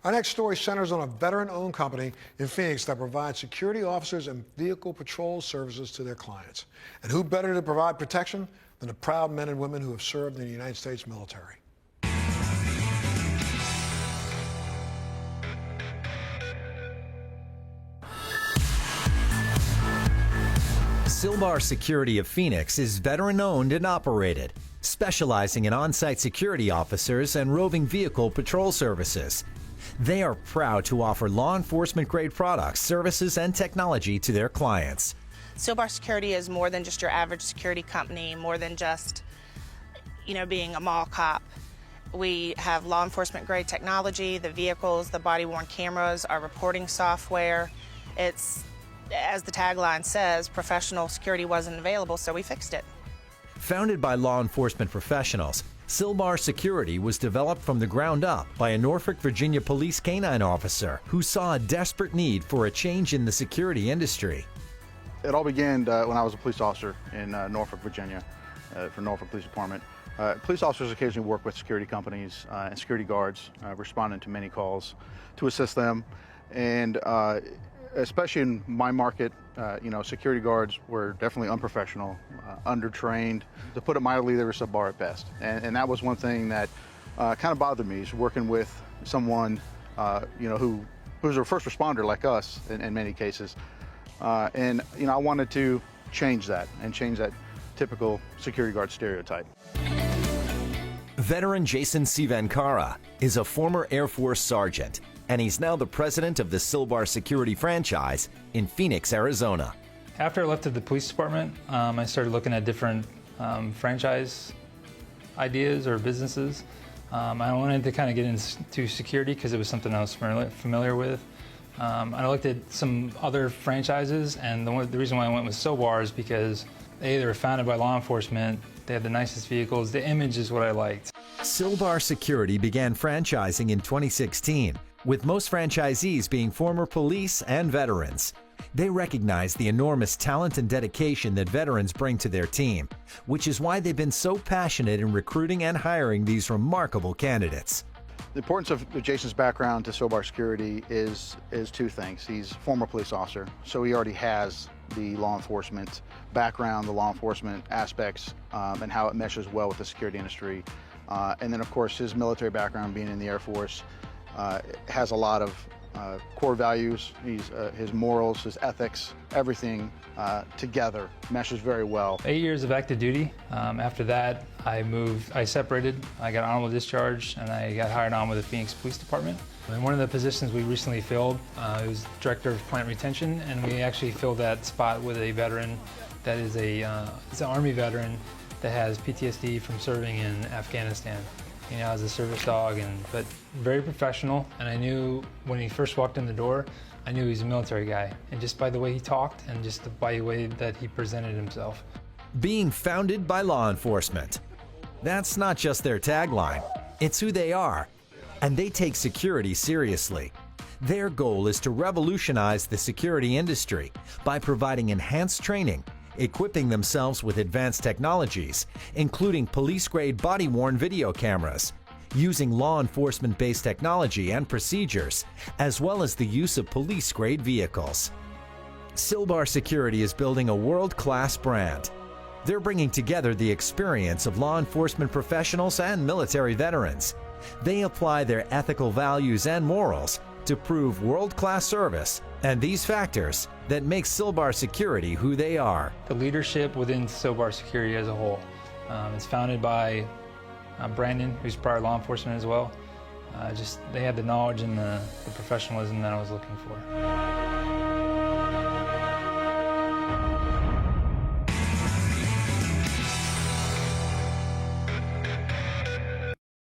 Our next story centers on a veteran-owned company in Phoenix that provides security officers and vehicle patrol services to their clients. And who better to provide protection than the proud men and women who have served in the United States military? Silbar Security of Phoenix is veteran-owned and operated, specializing in on-site security officers and roving vehicle patrol services. They are proud to offer law enforcement-grade products, services, and technology to their clients. Silbar Security is more than just your average security company, more than just, being a mall cop. We have law enforcement-grade technology, the vehicles, the body-worn cameras, our reporting software. It's, as the tagline says, professional security wasn't available, so we fixed it. Founded by law enforcement professionals, Silbar Security was developed from the ground up by a Norfolk, Virginia police canine officer who saw a desperate need for a change in the security industry. It all began when I was a police officer in Norfolk, Virginia, for Norfolk Police Department. Police officers occasionally work with security companies and security guards, responding to many calls to assist them. And especially in my market, security guards were definitely unprofessional, undertrained. To put it mildly, they were subpar at best. And that was one thing that kind of bothered me, is working with someone, who's a first responder like us in many cases. I wanted to change that typical security guard stereotype. Veteran Jason Sivankara is a former Air Force sergeant, and he's now the president of the Silbar Security franchise in Phoenix, Arizona. After I left the police department, I started looking at different franchise ideas or businesses. I wanted to kind of get into security because it was something I was familiar with. I looked at some other franchises, and the reason why I went with Silbar is because they were founded by law enforcement. They had the nicest vehicles. The image is what I liked. Silbar Security began franchising in 2016, with most franchisees being former police and veterans. They recognize the enormous talent and dedication that veterans bring to their team, which is why they've been so passionate in recruiting and hiring these remarkable candidates. The importance of Jason's background to Silbar Security is two things. He's a former police officer, so he already has the law enforcement background, the law enforcement aspects, and how it meshes well with the security industry. And then, of course, his military background, being in the Air Force, has a lot of core values. His morals, his ethics, everything together meshes very well. 8 years of active duty. After that, I separated. I got honorable discharge, and I got hired on with the Phoenix Police Department. And one of the positions we recently filled, it was Director of Plant Retention, and we actually filled that spot with a veteran that is it's an Army veteran that has PTSD from serving in Afghanistan. As a service dog, but very professional. And I knew when he first walked in the door, I knew he was a military guy. And just by the way he talked and just by the way that he presented himself. Being founded by law enforcement. That's not just their tagline, it's who they are. And they take security seriously. Their goal is to revolutionize the security industry by providing enhanced training, equipping themselves with advanced technologies, including police-grade body-worn video cameras, using law enforcement-based technology and procedures, as well as the use of police-grade vehicles. Silbar Security is building a world-class brand. They're bringing together the experience of law enforcement professionals and military veterans. They apply their ethical values and morals to prove world-class service and these factors that make Silbar Security who they are. The leadership within Silbar Security as a whole. It's founded by Brandon, who's prior law enforcement as well. They had the knowledge and the professionalism that I was looking for.